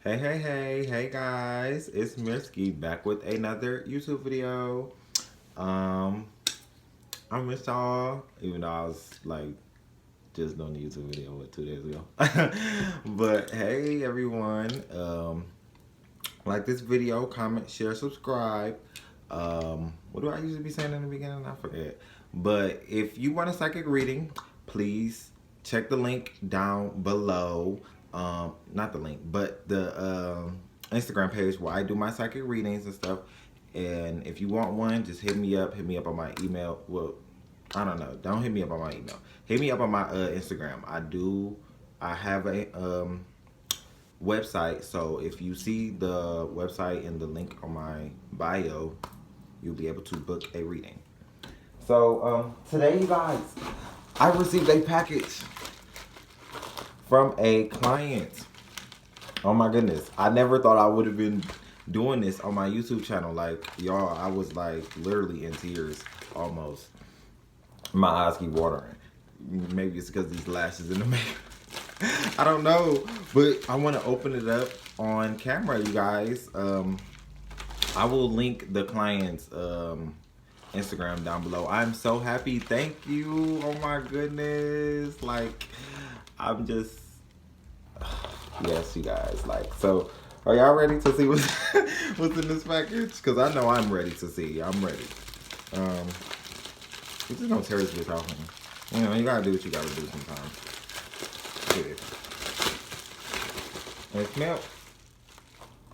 Hey guys, it's Mirsky back with another YouTube video. Um, I missed y'all, even though I was like just doing the YouTube video 2 days ago. But hey everyone, like this video, comment, share, subscribe. What do I usually be saying in the beginning? I forget. But if you want a psychic reading, please check the link down below. Not the link, but the Instagram page where I do my psychic readings and stuff. And if you want one, just hit me up. Hit me up on my email. Well, I don't know. Don't hit me up on my email. Hit me up on my Instagram. I have a website. So if you see the website and the link on my bio, you'll be able to book a reading. So today, you guys, I received a package from a client. Oh my goodness. I never thought I would have been doing this on my YouTube channel. Like, y'all, I was like literally in tears almost. My eyes keep watering. Maybe it's because these lashes in the makeup. I don't know. But I want to open it up on camera, you guys. I will link the client's Instagram down below. I'm so happy. Thank you. Oh my goodness. Like, I'm just... Yes, you guys. Like, so are y'all ready to see what's in this package? Because I know I'm ready to see. I'm ready. We just gonna tear this bitch off. You know, you gotta do what you gotta do sometimes. Yeah. And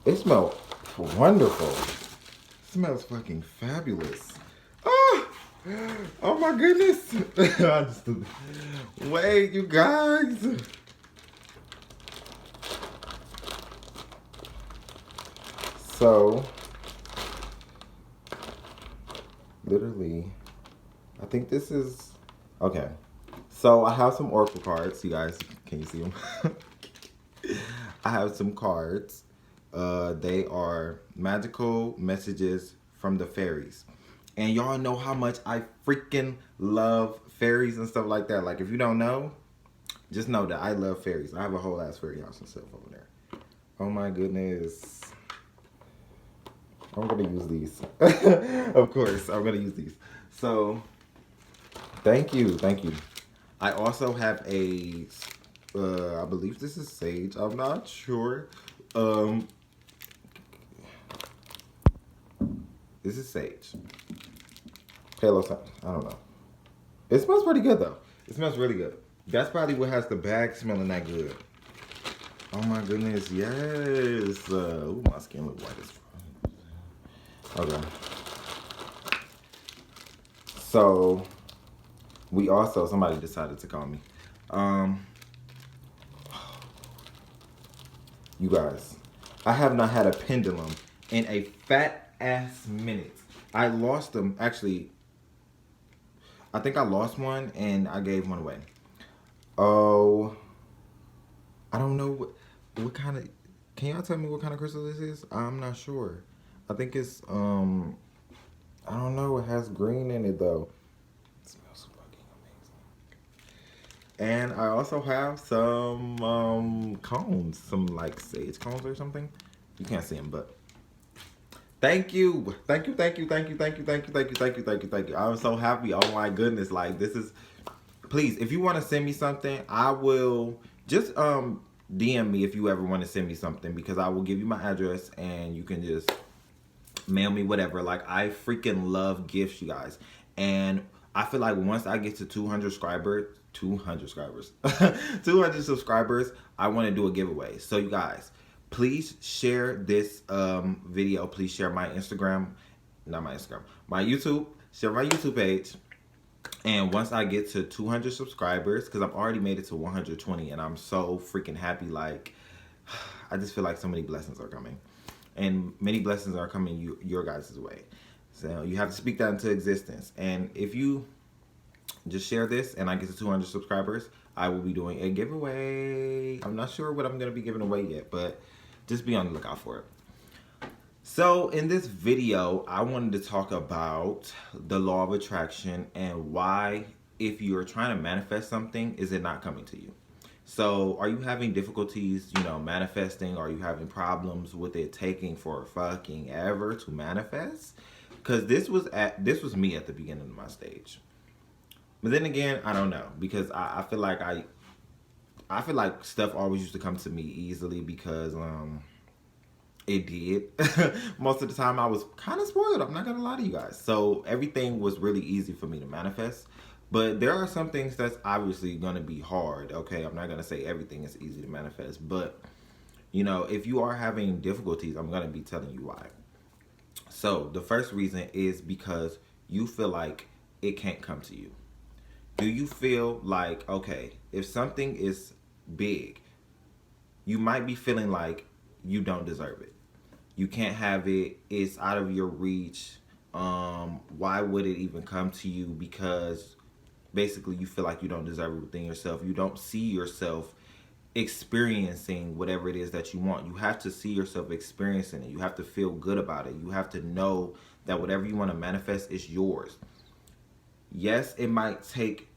it smelled wonderful. It smells fucking fabulous. Oh, oh my goodness. I just, wait, you guys. So, literally, I think this is, okay. So I have some oracle cards. You guys, can you see them? I have some cards. They are magical messages from the fairies. And y'all know how much I freaking love fairies and stuff like that. Like, if you don't know, just know that I love fairies. I have a whole ass fairy house and stuff over there. Oh my goodness. I'm gonna use these. Of course, I'm gonna use these. So, thank you. I also have a, I believe this is sage. I'm not sure. This is sage. Palo Santo. I don't know. It smells pretty good though. It smells really good. That's probably what has the bag smelling that good. Oh my goodness, yes. Ooh, my skin look white as fuck. Okay. So, we also, somebody decided to call me. You guys, I have not had a pendulum in a fat ass minute. I lost them, actually, I think I lost one and I gave one away. Oh, I don't know what kind of, can y'all tell me what kind of crystal this is? I'm not sure. I think it's, I don't know, it has green in it though. It smells fucking amazing. And I also have some cones, some like sage cones or something. You can't see them, but thank you. Thank you. I'm so happy. Oh my goodness. Like, this is, please, if you want to send me something, I will just DM me if you ever want to send me something, because I will give you my address and you can just mail me whatever. Like, I freaking love gifts, you guys. And I feel like once I get to 200 subscribers, 200 subscribers, I want to do a giveaway. So you guys, please share this video. Please share my Instagram, not my Instagram, my YouTube. Share my YouTube page. And once I get to 200 subscribers, because I've already made it to 120 and I'm so freaking happy. Like, I just feel like so many blessings are coming. And many blessings are coming your guys' way. So you have to speak that into existence. And if you just share this and I get to 200 subscribers, I will be doing a giveaway. I'm not sure what I'm going to be giving away yet, but just be on the lookout for it. So in this video, I wanted to talk about the law of attraction and why, if you're trying to manifest something, is it not coming to you? So are you having difficulties, manifesting? Are you having problems with it taking for fucking ever to manifest? Because this was me at the beginning of my stage. But then again, I don't know, because I feel like I feel like stuff always used to come to me easily because it did. Most of the time I was kind of spoiled. I'm not gonna lie to you guys. So everything was really easy for me to manifest. But there are some things that's obviously gonna be hard. Okay, I'm not gonna say everything is easy to manifest, but if you are having difficulties, I'm gonna be telling you why. So the first reason is because you feel like it can't come to you. Do you feel like, okay, if something is big, you might be feeling like you don't deserve it? You can't have it. It's out of your reach. Why would it even come to you? Because basically you feel like you don't deserve it within yourself. You don't see yourself experiencing whatever it is that you want. You have to see yourself experiencing it. You have to feel good about it. You have to know that whatever you want to manifest is yours. Yes, it might take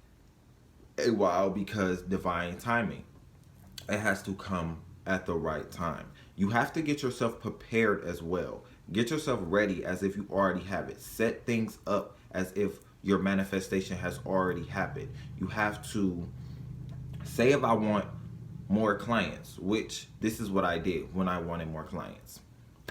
a while because divine timing. It has to come at the right time. You have to get yourself prepared as well. Get yourself ready as if you already have it. Set things up as if your manifestation has already happened. You have to say, if I want more clients, which this is what I did when I wanted more clients.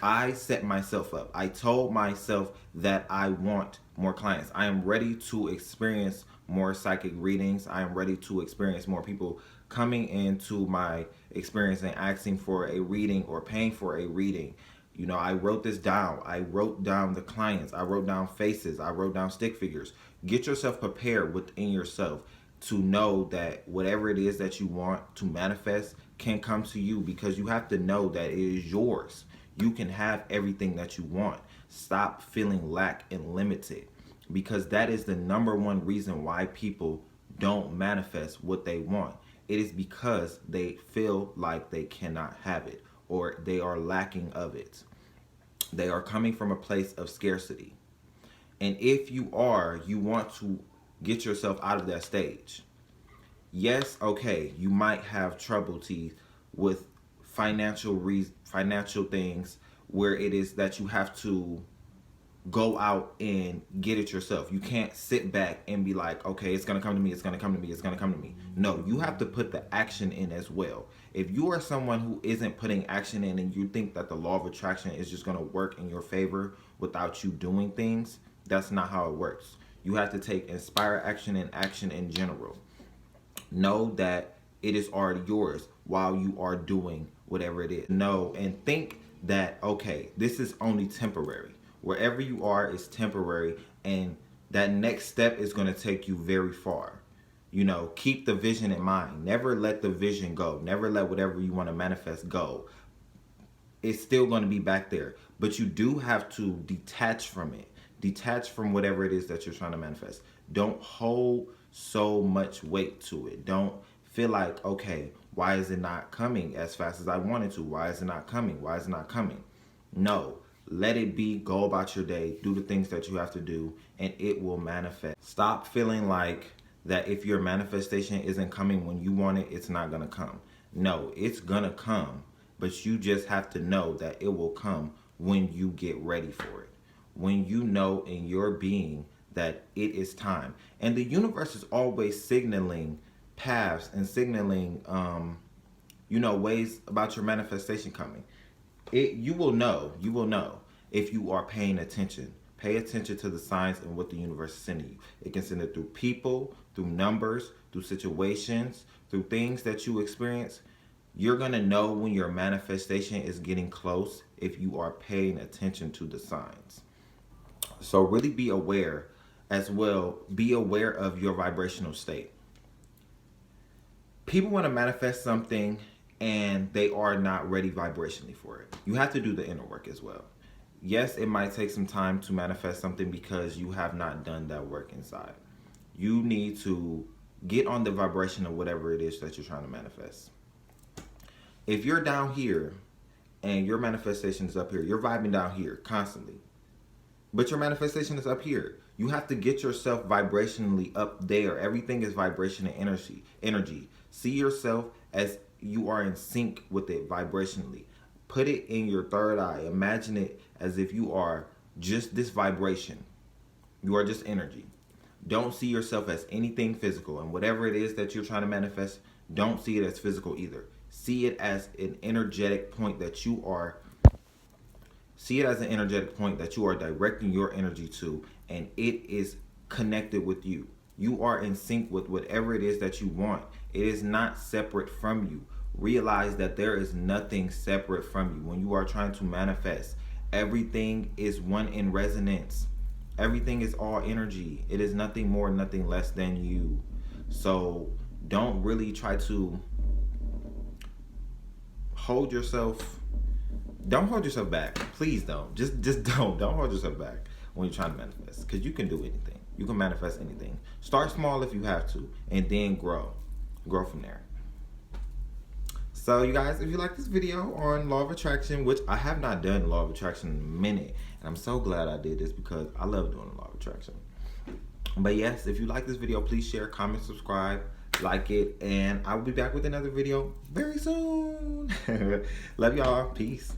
I set myself up. I told myself that I want more clients. I am ready to experience more psychic readings. I am ready to experience more people coming into my experience and asking for a reading or paying for a reading. I wrote this down. I wrote down the clients. I wrote down faces. I wrote down stick figures. Get yourself prepared within yourself to know that whatever it is that you want to manifest can come to you, because you have to know that it is yours. You can have everything that you want. Stop feeling lack and limited, because that is the number one reason why people don't manifest what they want. It is because they feel like they cannot have it, or they are lacking of it. They are coming from a place of scarcity. And if you want to get yourself out of that stage. Yes, okay, you might have trouble with financial things where it is that you have to go out and get it yourself. You can't sit back and be like, okay, it's gonna come to me, it's gonna come to me, it's gonna come to me. No, you have to put the action in as well. If you are someone who isn't putting action in and you think that the law of attraction is just gonna work in your favor without you doing things, that's not how it works. You have to take inspire action and action in general. Know that it is already yours while you are doing whatever it is. Know and think that, okay, this is only temporary. Wherever you are is temporary, and that next step is going to take you very far. Keep the vision in mind. Never let the vision go. Never let whatever you want to manifest go. It's still going to be back there, but you do have to detach from it. Detach from whatever it is that you're trying to manifest. Don't hold so much weight to it. Don't feel like, okay, why is it not coming as fast as I wanted to? Why is it not coming? Why is it not coming? No, let it be. Go about your day. Do the things that you have to do, and it will manifest. Stop feeling like that if your manifestation isn't coming when you want it, it's not going to come. No, it's going to come, but you just have to know that it will come when you get ready for it. When you know in your being that it is time. And the universe is always signaling paths and signaling, ways about your manifestation coming. You will know if you are paying attention. Pay attention to the signs and what the universe is sending you. It can send it through people, through numbers, through situations, through things that you experience. You're going to know when your manifestation is getting close if you are paying attention to the signs. So really be aware as well. Be aware of your vibrational state. People want to manifest something and they are not ready vibrationally for it. You have to do the inner work as well. Yes, it might take some time to manifest something because you have not done that work inside. You need to get on the vibration of whatever it is that you're trying to manifest. If you're down here and your manifestation is up here, you're vibing down here constantly, but your manifestation is up here. You have to get yourself vibrationally up there. Everything is vibration and energy. See yourself as you are in sync with it vibrationally. Put it in your third eye. Imagine it as if you are just this vibration. You are just energy. Don't see yourself as anything physical. And whatever it is that you're trying to manifest, don't see it as physical either. See it as an energetic point that you are directing your energy to, and it is connected with you. You are in sync with whatever it is that you want. It is not separate from you. Realize that there is nothing separate from you. When you are trying to manifest, everything is one in resonance. Everything is all energy. It is nothing more, nothing less than you. So don't really try to hold yourself. Don't hold yourself back. Please don't. Just don't. Don't hold yourself back when you're trying to manifest, because you can do anything. You can manifest anything. Start small if you have to, and then grow. Grow from there. So you guys, if you like this video on law of attraction, which I have not done law of attraction in a minute, and I'm so glad I did this because I love doing law of attraction. But yes, if you like this video, please share, comment, subscribe, like it, and I will be back with another video very soon. Love y'all. Peace.